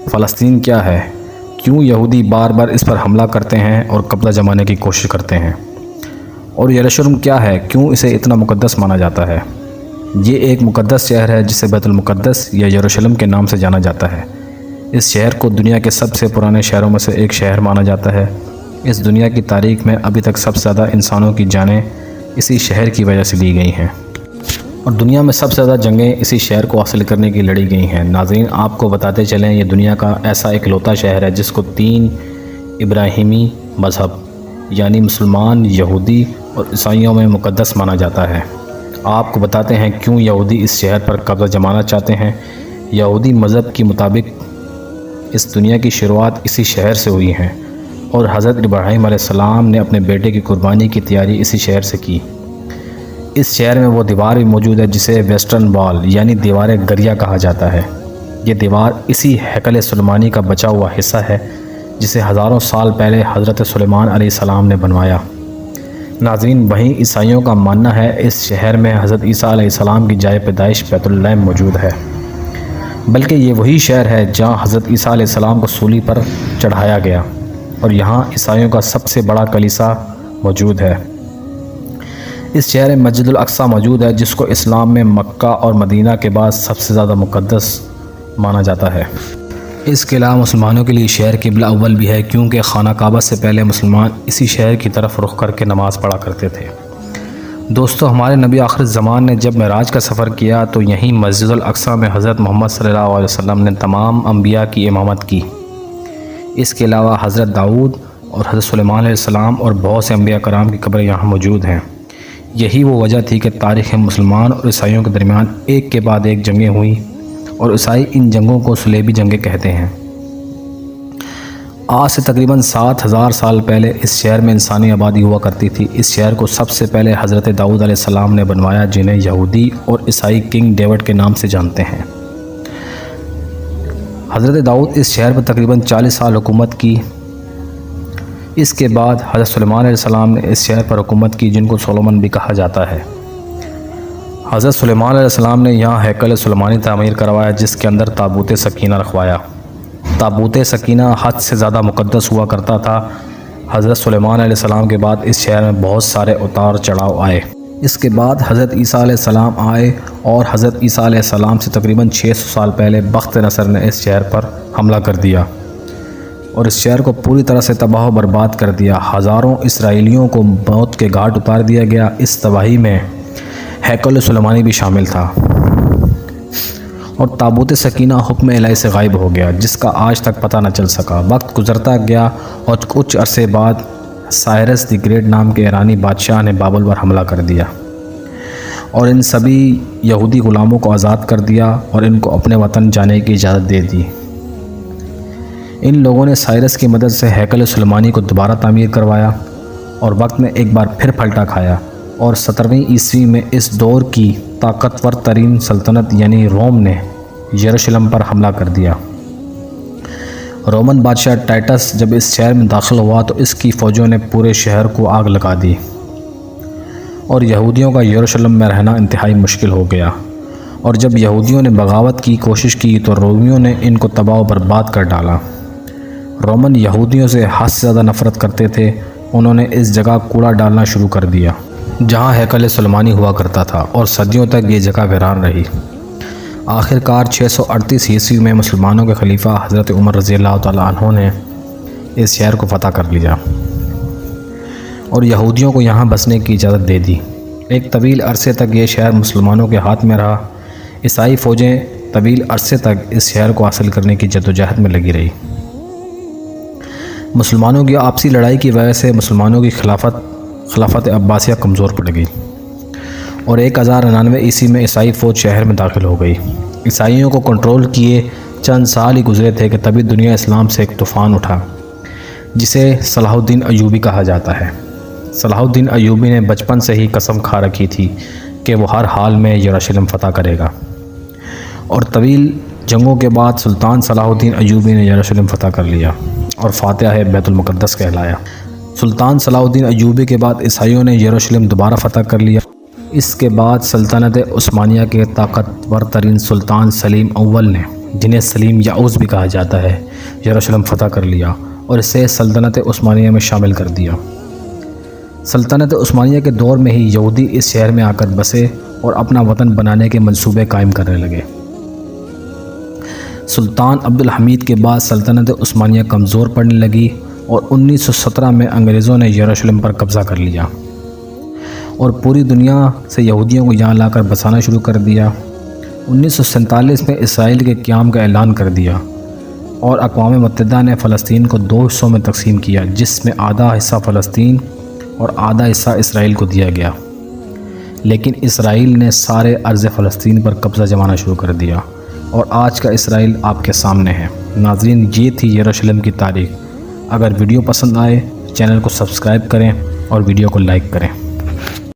فلسطین کیا ہے؟ کیوں یہودی بار بار اس پر حملہ کرتے ہیں اور قبضہ جمانے کی کوشش کرتے ہیں؟ اور یروشلم کیا ہے؟ کیوں اسے اتنا مقدس مانا جاتا ہے؟ یہ ایک مقدس شہر ہے جسے بیت المقدس یا یروشلم کے نام سے جانا جاتا ہے۔ اس شہر کو دنیا کے سب سے پرانے شہروں میں سے ایک شہر مانا جاتا ہے۔ اس دنیا کی تاریخ میں ابھی تک سب سے زیادہ انسانوں کی جانیں اسی شہر کی وجہ سے لی گئی ہیں، اور دنیا میں سب سے زیادہ جنگیں اسی شہر کو حاصل کرنے کی لڑی گئی ہیں۔ ناظرین، آپ کو بتاتے چلیں، یہ دنیا کا ایسا اکلوتا شہر ہے جس کو 3 ابراہیمی مذہب یعنی مسلمان، یہودی اور عیسائیوں میں مقدس مانا جاتا ہے۔ آپ کو بتاتے ہیں کیوں یہودی اس شہر پر قبضہ جمانا چاہتے ہیں۔ یہودی مذہب کے مطابق اس دنیا کی شروعات اسی شہر سے ہوئی ہیں، اور حضرت ابراہیم علیہ السلام نے اپنے بیٹے کی قربانی کی تیاری اسی شہر سے کی۔ اس شہر میں وہ دیوار بھی موجود ہے جسے ویسٹرن وال یعنی دیوار گریہ کہا جاتا ہے۔ یہ دیوار اسی ہیکل سلیمانی کا بچا ہوا حصہ ہے جسے ہزاروں سال پہلے حضرت سلیمان علیہ السلام نے بنوایا۔ ناظرین، وہیں عیسائیوں کا ماننا ہے اس شہر میں حضرت عیسیٰ علیہ السلام کی جائے پیدائش بیت الحم موجود ہے، بلکہ یہ وہی شہر ہے جہاں حضرت عیسیٰ علیہ السلام کو سولی پر چڑھایا گیا، اور یہاں عیسائیوں کا سب سے بڑا کلیسا موجود ہے۔ اس شہر میں مسجد الاقصیٰ موجود ہے جس کو اسلام میں مکہ اور مدینہ کے بعد سب سے زیادہ مقدس مانا جاتا ہے۔ اس کے علاوہ مسلمانوں کے لیے شہر قبلہ اول بھی ہے، کیونکہ خانہ کعبہ سے پہلے مسلمان اسی شہر کی طرف رخ کر کے نماز پڑھا کرتے تھے۔ دوستو، ہمارے نبی آخر الزمان نے جب معراج کا سفر کیا تو یہیں مسجد الاقصیٰ میں حضرت محمد صلی اللہ علیہ وسلم نے تمام انبیاء کی امامت کی۔ اس کے علاوہ حضرت داؤد اور حضرت سلیمان علیہ السلام اور بہت سے انبیاء کرام کی قبریں یہاں موجود ہیں۔ یہی وہ وجہ تھی کہ تاریخ مسلمان اور عیسائیوں کے درمیان ایک کے بعد ایک جنگیں ہوئیں، اور عیسائی ان جنگوں کو صلیبی جنگیں کہتے ہیں۔ آج سے تقریباً 7000 سال پہلے اس شہر میں انسانی آبادی ہوا کرتی تھی۔ اس شہر کو سب سے پہلے حضرت داؤد علیہ السلام نے بنوایا، جنہیں یہودی اور عیسائی کنگ ڈیوڈ کے نام سے جانتے ہیں۔ حضرت داؤد اس شہر پر تقریباً 40 سال حکومت کی۔ اس کے بعد حضرت سلیمان علیہ السلام نے اس شہر پر حکومت کی، جن کو سولومن بھی کہا جاتا ہے۔ حضرت سلیمان علیہ السلام نے یہاں ہیکل سلیمانی تعمیر کروایا، جس کے اندر تابوت سکینہ رکھوایا۔ تابوت سکینہ حد سے زیادہ مقدس ہوا کرتا تھا۔ حضرت سلیمان علیہ السلام کے بعد اس شہر میں بہت سارے اتار چڑھاؤ آئے۔ اس کے بعد حضرت عیسیٰ علیہ السلام آئے، اور حضرت عیسیٰ علیہ السلام سے تقریباً 600 سال پہلے بخت نصر نے اس شہر پر حملہ کر دیا اور اس شہر کو پوری طرح سے تباہ و برباد کر دیا۔ ہزاروں اسرائیلیوں کو موت کے گھاٹ اتار دیا گیا۔ اس تباہی میں ہیکل سلیمانی بھی شامل تھا، اور تابوت سکینہ حکم الہی سے غائب ہو گیا، جس کا آج تک پتہ نہ چل سکا۔ وقت گزرتا گیا، اور کچھ عرصے بعد سائرس دی گریٹ نام کے ایرانی بادشاہ نے بابل پر حملہ کر دیا، اور ان سبھی یہودی غلاموں کو آزاد کر دیا اور ان کو اپنے وطن جانے کی اجازت دے دی۔ ان لوگوں نے سائرس کی مدد سے ہیکل سلیمانی کو دوبارہ تعمیر کروایا، اور وقت میں ایک بار پھر پھلٹا کھایا، اور 17ویں عیسوی میں اس دور کی طاقتور ترین سلطنت یعنی روم نے یروشلم پر حملہ کر دیا۔ رومن بادشاہ ٹائٹس جب اس شہر میں داخل ہوا تو اس کی فوجوں نے پورے شہر کو آگ لگا دی، اور یہودیوں کا یروشلم میں رہنا انتہائی مشکل ہو گیا۔ اور جب یہودیوں نے بغاوت کی کوشش کی تو رومیوں نے ان کو تباہ و برباد کر ڈالا۔ رومن یہودیوں سے حد سے زیادہ نفرت کرتے تھے۔ انہوں نے اس جگہ کوڑا ڈالنا شروع کر دیا جہاں ہیکل سلیمانی ہوا کرتا تھا، اور صدیوں تک یہ جگہ ویران رہی۔ آخر کار 638 عیسوی میں مسلمانوں کے خلیفہ حضرت عمر رضی اللہ تعالیٰ عنہ نے اس شہر کو فتح کر لیا اور یہودیوں کو یہاں بسنے کی اجازت دے دی۔ ایک طویل عرصے تک یہ شہر مسلمانوں کے ہاتھ میں رہا۔ عیسائی فوجیں طویل عرصے تک اس شہر کو حاصل کرنے کی جدوجہد میں لگی رہی۔ مسلمانوں کی آپسی لڑائی کی وجہ سے مسلمانوں کی خلافت عباسیہ کمزور پڑ گئی، اور 1099 عیسوی میں عیسائی فوج شہر میں داخل ہو گئی۔ عیسائیوں کو کنٹرول کیے چند سال ہی گزرے تھے کہ تبھی دنیا اسلام سے ایک طوفان اٹھا، جسے صلاح الدین ایوبی کہا جاتا ہے۔ صلاح الدین ایوبی نے بچپن سے ہی قسم کھا رکھی تھی کہ وہ ہر حال میں یروشلم فتح کرے گا، اور طویل جنگوں کے بعد سلطان صلاح الدین ایوبی نے یروشلم فتح کر لیا اور فاتح بیت المقدس کہلایا۔ سلطان صلاح الدین ایوبی کے بعد عیسائیوں نے یروشلم دوبارہ فتح کر لیا۔ اس کے بعد سلطنت عثمانیہ کے طاقتور ترین سلطان سلیم اول نے جنہیں سلیم یعوز بھی کہا جاتا ہے، یروشلم فتح کر لیا اور اسے سلطنت عثمانیہ میں شامل کر دیا۔ سلطنت عثمانیہ کے دور میں ہی یہودی اس شہر میں آ کر بسے اور اپنا وطن بنانے کے منصوبے قائم کرنے لگے۔ سلطان عبدالحمید کے بعد سلطنت عثمانیہ کمزور پڑنے لگی اور 1917 میں انگریزوں نے یروشلم پر قبضہ کر لیا اور پوری دنیا سے یہودیوں کو یہاں لا کر بسانا شروع کر دیا۔ 1947 میں اسرائیل کے قیام کا اعلان کر دیا اور اقوام متحدہ نے فلسطین کو 2 حصوں میں تقسیم کیا، جس میں آدھا حصہ فلسطین اور آدھا حصہ اسرائیل کو دیا گیا، لیکن اسرائیل نے سارے ارض فلسطین پر قبضہ جمانا شروع کر دیا اور آج کا اسرائیل آپ کے سامنے ہے۔ ناظرین، یہ تھی یروشلم کی تاریخ۔ اگر ویڈیو پسند آئے چینل کو سبسکرائب کریں اور ویڈیو کو لائک کریں۔